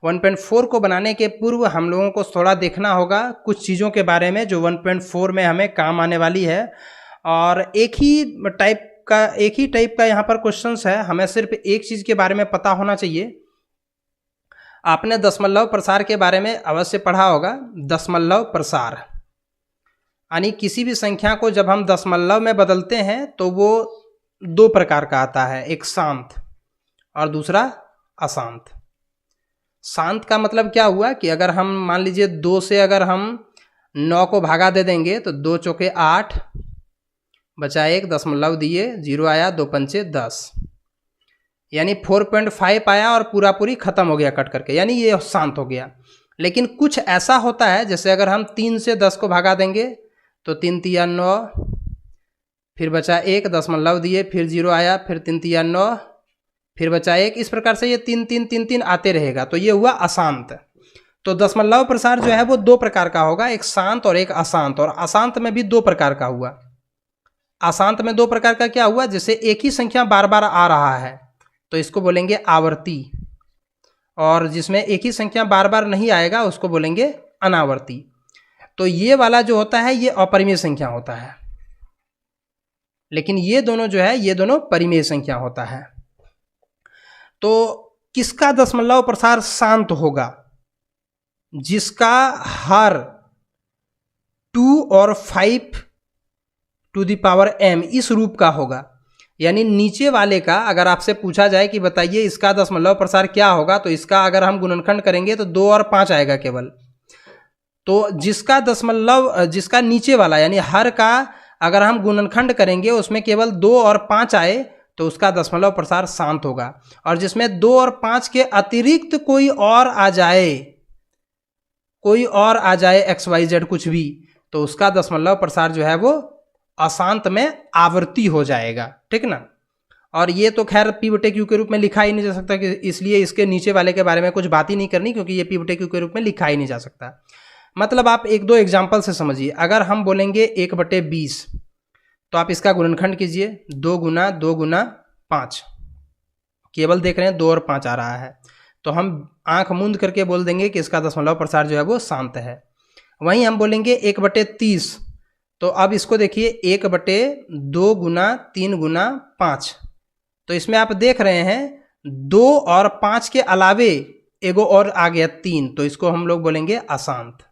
1.4 को बनाने के पूर्व हम लोगों को थोड़ा देखना होगा कुछ चीज़ों के बारे में जो 1.4 में हमें काम आने वाली है। और एक ही टाइप का यहाँ पर क्वेश्चंस है, हमें सिर्फ एक चीज़ के बारे में पता होना चाहिए। आपने दशमलव प्रसार के बारे में अवश्य पढ़ा होगा। दशमलव प्रसार यानी किसी भी संख्या को जब हम दशमलव में बदलते हैं तो वो दो प्रकार का आता है, एक शांत और दूसरा अशांत। शांत का मतलब क्या हुआ कि अगर हम मान लीजिए 2 से अगर हम 9 को भागा दे देंगे तो 2 चौके 8 बचा 1 दशमलव दिए 0 आया, 2 पंचे 10 यानी 4.5 आया और पूरा पूरी खत्म हो गया कट करके, यानी ये शांत हो गया। लेकिन कुछ ऐसा होता है जैसे अगर हम 3 से 10 को भागा देंगे तो 3 तिया 9, फिर बचा 1 दशमलव दिए, फिर 0 आया, फिर 3 तिया 9, फिर बचा 1। इस प्रकार से ये 3 3 3 3 आते रहेगा, तो ये हुआ अशांत। तो दशमलव प्रसार जो है वो दो प्रकार का होगा, एक शांत और एक अशांत। और अशांत में भी दो प्रकार का हुआ। अशांत में दो प्रकार का क्या हुआ, जैसे एक ही संख्या बार बार आ रहा है तो इसको बोलेंगे आवर्ती, और जिसमें एक ही संख्या बार बार नहीं आएगा उसको बोलेंगे अनावर्ती। तो ये वाला जो होता है ये अपरिमेय संख्या होता है, लेकिन ये दोनों जो है ये दोनों परिमेय संख्या होता है। तो किसका दशमलव प्रसार शांत होगा, जिसका हर 2 और 5 टू द पावर m इस रूप का होगा। यानी नीचे वाले का अगर आपसे पूछा जाए कि बताइए इसका दशमलव प्रसार क्या होगा, तो इसका अगर हम गुणनखंड करेंगे तो 2 और 5 आएगा केवल। तो जिसका नीचे वाला यानी हर का अगर हम गुणनखंड करेंगे उसमें केवल 2 और 5 आए तो उसका दशमलव प्रसार शांत होगा। और जिसमें 2 और 5 के अतिरिक्त कोई और आ जाए XYZ कुछ भी, तो उसका दशमलव प्रसार जो है वो अशांत में आवर्ती हो जाएगा, ठीक ना। और ये तो खैर P बटे Q के रूप में लिखा ही नहीं जा सकता, कि इसलिए इसके नीचे वाले के बारे में कुछ बात ही नहीं करनी, क्योंकि ये P बटे Q के रूप में लिखा ही नहीं जा सकता। मतलब आप एक दो एग्जाम्पल से समझिए। अगर हम बोलेंगे 1/20 तो आप इसका गुणनखंड कीजिए, 2 गुना 2 गुना 5, केवल देख रहे हैं 2 और 5 आ रहा है, तो हम आंख मूंद करके बोल देंगे कि इसका दशमलव प्रसार जो है वो शांत है। वहीं हम बोलेंगे 1/30, तो अब इसको देखिए 1/2 गुना 3 गुना 5, तो इसमें आप देख रहे हैं 2 और 5 के अलावे एगो और आ गया 3, तो इसको हम लोग बोलेंगे अशांत।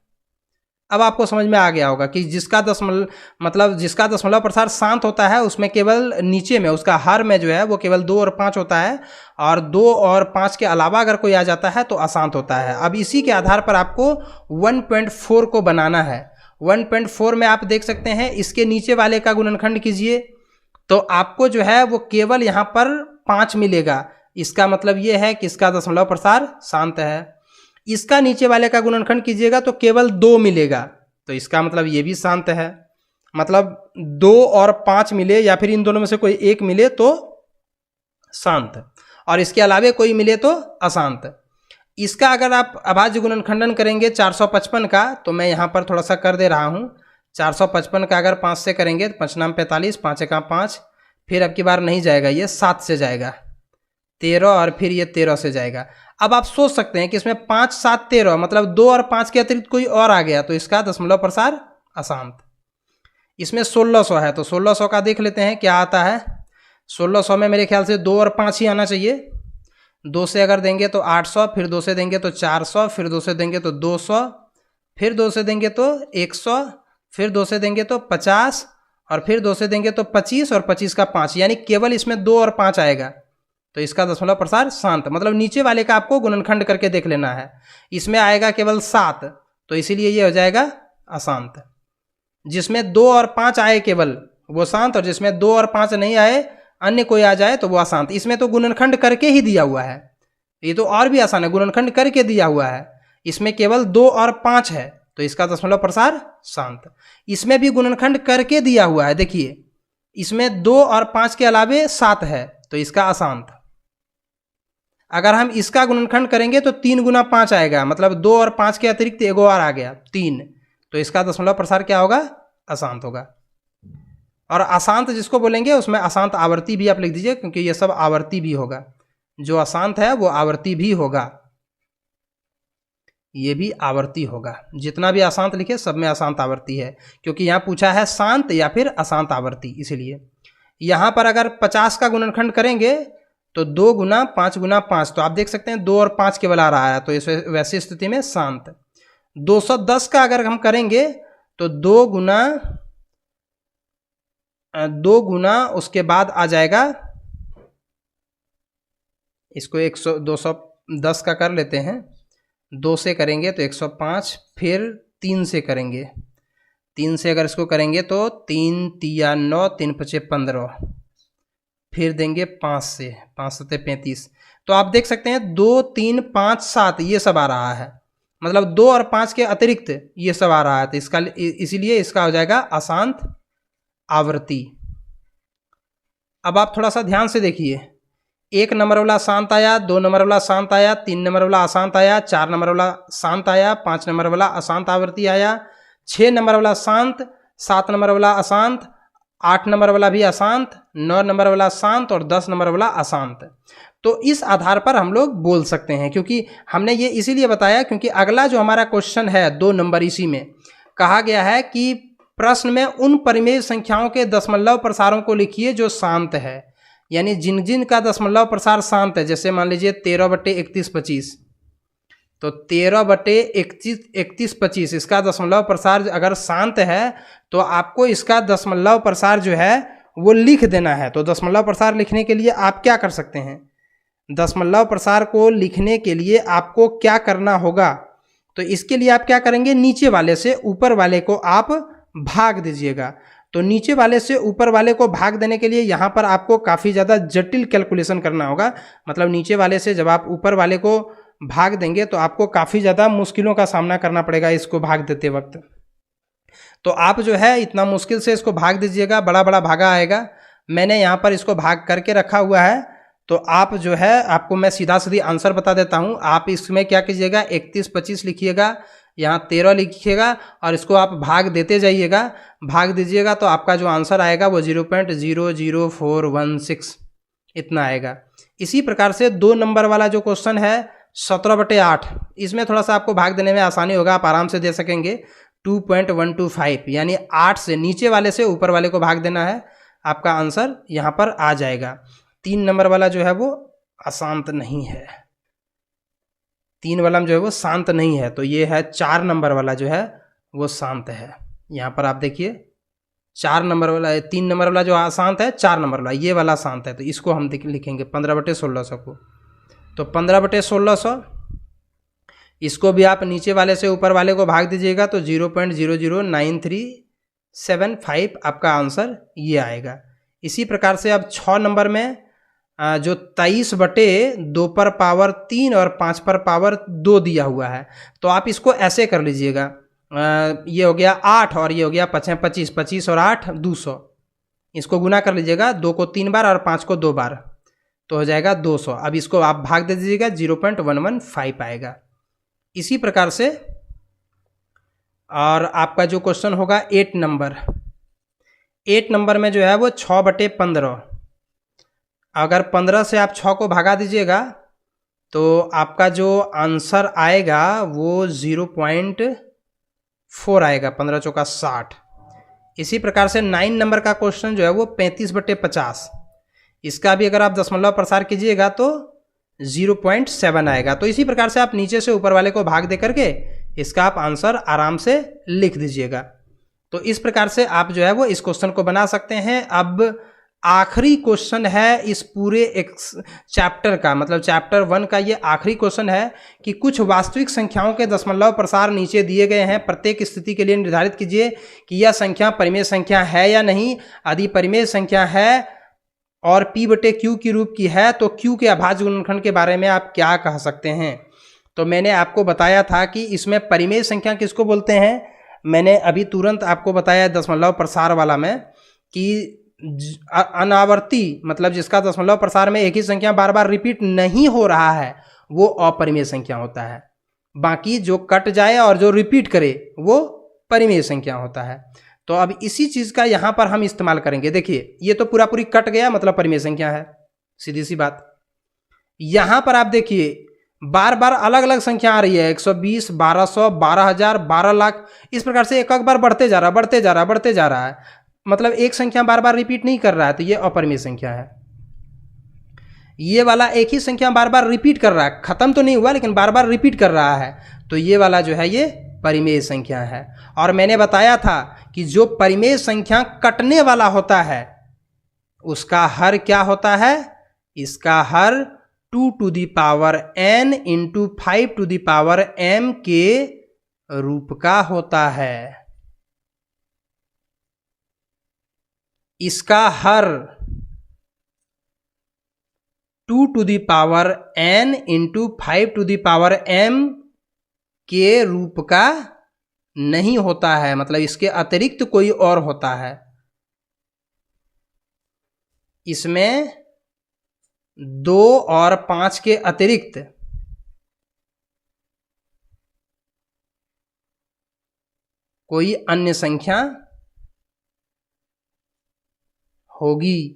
अब आपको समझ में आ गया होगा कि जिसका दशमलव प्रसार शांत होता है उसमें केवल नीचे में उसका हर में जो है वो केवल 2 और 5 होता है, और 2 और 5 के अलावा अगर कोई आ जाता है तो अशांत होता है। अब इसी के आधार पर आपको 1.4 को बनाना है। 1.4 में आप देख सकते हैं इसके नीचे वाले का गुणनखंड कीजिए तो आपको जो है वो केवल यहाँ पर 5 मिलेगा। इसका मतलब ये है कि इसका दशमलव प्रसार शांत है। इसका नीचे वाले का गुणनखंड कीजिएगा तो केवल 2 मिलेगा, तो इसका मतलब ये भी शांत है। मतलब 2 और 5 मिले या फिर इन दोनों में से कोई एक मिले तो शांत, और इसके अलावे कोई मिले तो अशांत। इसका अगर आप अभाज्य गुणनखंडन करेंगे 455 का, तो मैं यहाँ पर थोड़ा सा कर दे रहा हूँ। 455 का अगर 5 से करेंगे तो 5 नाम 45, 5 का 5, फिर अब की बार नहीं जाएगा, ये 7 से जाएगा 13, और फिर ये 13 से जाएगा। अब आप सोच सकते हैं कि इसमें 5 7 13 मतलब 2 और 5 के अतिरिक्त कोई और आ गया, तो इसका दशमलव प्रसार अशांत। इसमें 1600 है तो 1600 का देख लेते हैं क्या आता है। 1600 में मेरे ख्याल से 2 और 5 ही आना चाहिए। 2 से अगर देंगे तो 800, फिर 2 से देंगे तो 400, फिर 2 से देंगे तो 200, फिर 2 से देंगे तो 100, फिर 2 से देंगे तो 50, और फिर 2 से देंगे तो 25, और 25 का 5, यानी केवल इसमें 2 और 5 आएगा, तो इसका दशमलव प्रसार शांत। मतलब नीचे वाले का आपको गुणनखंड करके देख लेना है। इसमें आएगा केवल 7, तो इसीलिए ये हो जाएगा अशांत। जिसमें 2 और 5 आए केवल वो शांत, और जिसमें 2 और 5 नहीं आए अन्य कोई आ जाए तो वो अशांत। इसमें तो गुणनखंड करके ही दिया हुआ है, ये तो और भी आसान है, गुणनखंड करके दिया हुआ है। इसमें केवल 2 और 5 है तो इसका दशमलव प्रसार शांत। इसमें भी गुणनखंड करके दिया हुआ है, देखिए इसमें 2 और 5 के अलावे 7 है तो इसका अशांत। अगर हम इसका गुणनखंड करेंगे तो 3 गुना 5 आएगा, मतलब 2 और 5 के अतिरिक्त एगो और आ गया 3, तो इसका दशमलव प्रसार क्या होगा, अशांत होगा। और अशांत जिसको बोलेंगे उसमें अशांत आवर्ती भी आप लिख दीजिए, क्योंकि ये सब आवर्ती भी होगा। जो अशांत है वो आवर्ती भी होगा। ये भी आवर्ती होगा। जितना भी अशांत लिखे सब में अशांत आवर्ती है, क्योंकि यहाँ पूछा है शांत या फिर अशांत आवर्ती, इसीलिए। यहाँ पर अगर 50 का गुणनखंड करेंगे तो 2 गुना 5 गुना 5, तो आप देख सकते हैं 2 और 5 केवल आ रहा है, तो इस वैसी स्थिति में शांत। 210 का अगर हम करेंगे तो 2 गुना उसके बाद आ जाएगा, इसको 210 का कर लेते हैं, 2 से करेंगे तो 105, फिर 3 से करेंगे, 3 से अगर इसको करेंगे तो 3 तिया 9, 3 पचे 15, फिर देंगे 5 से, 5 सते 35। तो आप देख सकते हैं 2 3 5 7 ये सब आ रहा है, मतलब 2 और 5 के अतिरिक्त ये सब आ रहा है, तो इसका इसीलिए इसका हो जाएगा अशांत आवर्ती। अब आप थोड़ा सा ध्यान से देखिए, 1 नंबर वाला शांत आया, 2 नंबर वाला शांत आया, 3 नंबर वाला अशांत आया, 4 नंबर वाला शांत आया, 5 नंबर वाला अशांत आवर्ती आया, 6 नंबर वाला शांत, 7 नंबर वाला अशांत, 8 नंबर वाला भी अशांत, 9 नंबर वाला शांत और 10 नंबर वाला अशांत। तो इस आधार पर हम लोग बोल सकते हैं, क्योंकि हमने ये इसीलिए बताया क्योंकि अगला जो हमारा क्वेश्चन है 2 नंबर, इसी में कहा गया है कि प्रश्न में उन परिमेय संख्याओं के दशमलव प्रसारों को लिखिए जो शांत है, यानी जिन जिन का दशमलव प्रसार शांत है। जैसे मान लीजिए 13/31/25, तो 13/31/25 इसका दशमलव प्रसार अगर शांत है तो आपको इसका दशमलव प्रसार जो है वो लिख देना है। तो दशमलव प्रसार लिखने के लिए आप क्या कर सकते हैं, दशमलव प्रसार को लिखने के लिए आपको क्या करना होगा, तो इसके लिए आप क्या करेंगे, नीचे वाले से ऊपर वाले को आप भाग दीजिएगा। तो नीचे वाले से ऊपर वाले को भाग देने के लिए यहाँ पर आपको काफ़ी ज़्यादा जटिल कैलकुलेशन करना होगा, मतलब नीचे वाले से जब आप ऊपर वाले को भाग देंगे तो आपको काफ़ी ज़्यादा मुश्किलों का सामना करना पड़ेगा इसको भाग देते वक्त। तो आप जो है इतना मुश्किल से इसको भाग दीजिएगा, बड़ा बड़ा भागा आएगा। मैंने यहाँ पर इसको भाग करके रखा हुआ है, तो आप जो है आपको मैं सीधा सीधी आंसर बता देता हूँ। आप इसमें क्या कीजिएगा, 31/25 लिखिएगा, यहाँ 13 लिखिएगा और इसको आप भाग देते जाइएगा, भाग दीजिएगा तो आपका जो आंसर आएगा वो 0.00416 इतना आएगा। इसी प्रकार से 2 नंबर वाला जो क्वेश्चन है 17/8, इसमें थोड़ा सा आपको भाग देने में आसानी होगा, आप आराम से दे सकेंगे। 2.125 यानी 8 से नीचे वाले से ऊपर वाले को भाग देना है, आपका आंसर यहाँ पर आ जाएगा। 3 नंबर वाला जो है वो अशांत नहीं है, 3 वाला जो है वो शांत नहीं है, तो ये है 4 नंबर वाला जो है वो शांत है। यहाँ पर आप देखिए 4 नंबर वाला, 3 नंबर वाला जो अशांत है, 4 नंबर वाला ये वाला शांत है, तो इसको हम लिखेंगे 15/1600 को। तो 15/1600 इसको भी आप नीचे वाले से ऊपर वाले को भाग दीजिएगा तो 0.00937 आपका आंसर ये आएगा। इसी प्रकार से अब 6 नंबर में जो 23/2 पर पावर 3 और 5 पर पावर 2 दिया हुआ है, तो आप इसको ऐसे कर लीजिएगा, ये हो गया 8 और ये हो गया 25, 25 और 8 200, इसको गुना कर लीजिएगा, 2 को 3 बार और 5 को 2 बार, तो हो जाएगा 200। अब इसको आप भाग दे दीजिएगा, 0.115 आएगा। इसी प्रकार से और आपका जो क्वेश्चन होगा 8 नंबर, 8 नंबर में जो है वो 6/15, अगर 15 से आप 6 को भगा दीजिएगा तो आपका जो आंसर आएगा वो 0.4 आएगा, 15 चौका 60। इसी प्रकार से 9 नंबर का क्वेश्चन जो है वो 35/50, इसका भी अगर आप दशमलव प्रसार कीजिएगा तो 0.7 आएगा। तो इसी प्रकार से आप नीचे से ऊपर वाले को भाग दे करके इसका आप आंसर आराम से लिख दीजिएगा। तो इस प्रकार से आप जो है वो इस क्वेश्चन को बना सकते हैं। अब आखिरी क्वेश्चन है इस पूरे एक चैप्टर का, मतलब चैप्टर 1 का ये आखिरी क्वेश्चन है कि कुछ वास्तविक संख्याओं के दशमलव प्रसार नीचे दिए गए हैं, प्रत्येक स्थिति के लिए निर्धारित कीजिए कि यह संख्या परिमेय संख्या है या नहीं। यदि परिमेय संख्या है और P/Q की रूप की है तो Q के अभाज्य गुणनखंड के बारे में आप क्या कह सकते हैं। तो मैंने आपको बताया था कि इसमें परिमेय संख्या किसको बोलते हैं, मैंने अभी तुरंत आपको बताया दशमलव प्रसार वाला में कि अनावर्ती, मतलब जिसका दशमलव प्रसार में एक ही संख्या बार बार रिपीट नहीं हो रहा है वो अपरिमेय संख्या होता है, बाकी जो कट जाए और जो रिपीट करे वो परिमेय संख्या होता है। तो अब इसी चीज़ का यहाँ पर हम इस्तेमाल करेंगे। देखिए ये तो पूरा पूरी कट गया, मतलब परिमेय संख्या है, सीधी सी बात। यहाँ पर आप देखिए बार बार अलग अलग संख्या आ रही है, 120, 1200, 12,000, 12 लाख, इस प्रकार से एक बार बढ़ते जा रहा है, मतलब एक संख्या बार बार रिपीट नहीं कर रहा है, तो ये अपरिमेय संख्या है। ये वाला एक ही संख्या बार बार रिपीट कर रहा है, खत्म तो नहीं हुआ लेकिन बार बार रिपीट कर रहा है, तो ये वाला जो है ये परिमेय संख्या है। और मैंने बताया था कि जो परिमेय संख्या कटने वाला होता है उसका हर क्या होता है, इसका हर 2 to the power n into 5 to the power m के रूप का होता है। इसका हर 2 to the power n into 5 to the power m के रूप का नहीं होता है, मतलब इसके अतिरिक्त कोई और होता है। इसमें 2 और 5 के अतिरिक्त कोई अन्य संख्या होगी।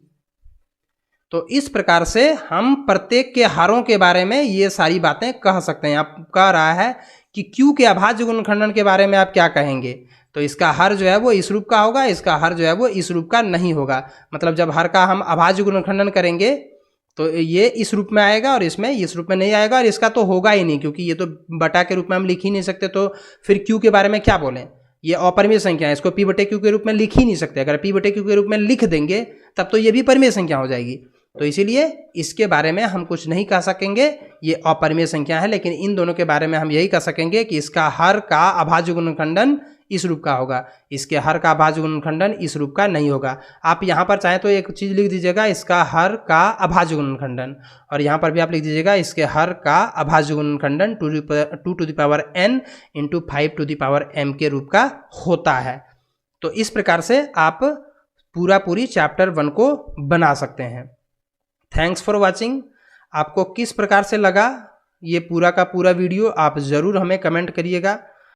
तो इस प्रकार से हम प्रत्येक के हरों के बारे में ये सारी बातें कह सकते हैं। आप कह रहा है कि Q के अभाज्य गुणनखंडन के बारे में आप क्या कहेंगे, तो इसका हर जो है वो इस रूप का होगा, इसका हर जो है वो इस रूप का नहीं होगा। मतलब जब हर का हम अभाज्य गुणनखंडन करेंगे तो ये इस रूप में आएगा और इसमें इस रूप में नहीं आएगा, और इसका तो होगा ही नहीं क्योंकि ये तो बटा के रूप में हम लिख ही नहीं सकते। तो फिर Q के बारे में क्या बोलें, ये अपरिमेय संख्या है, इसको P बटे Q के रूप में लिख ही नहीं सकते। अगर P बटे Q के रूप में लिख देंगे तब तो ये भी परिमेय संख्या हो जाएगी। तो इसीलिए इसके बारे में हम कुछ नहीं कह सकेंगे, ये अपरिमेय संख्या है। लेकिन इन दोनों के बारे में हम यही कह सकेंगे कि इसका हर का अभाज्य गुणनखंडन इस रूप का होगा, इसके हर का अभाज्य गुणनखंडन इस रूप का नहीं होगा। आप यहाँ पर चाहें तो एक चीज़ लिख दीजिएगा, इसका हर का अभाज्य गुणनखंडन, और यहाँ पर भी आप लिख दीजिएगा इसके हर का अभाज्य गुणनखंडन 2 to the power n into 5 to the power m के रूप का होता है। तो इस प्रकार से आप पूरी चैप्टर 1 को बना सकते हैं। Thanks for watching. आपको किस प्रकार से लगा ये पूरा का पूरा वीडियो, आप ज़रूर हमें कमेंट करिएगा।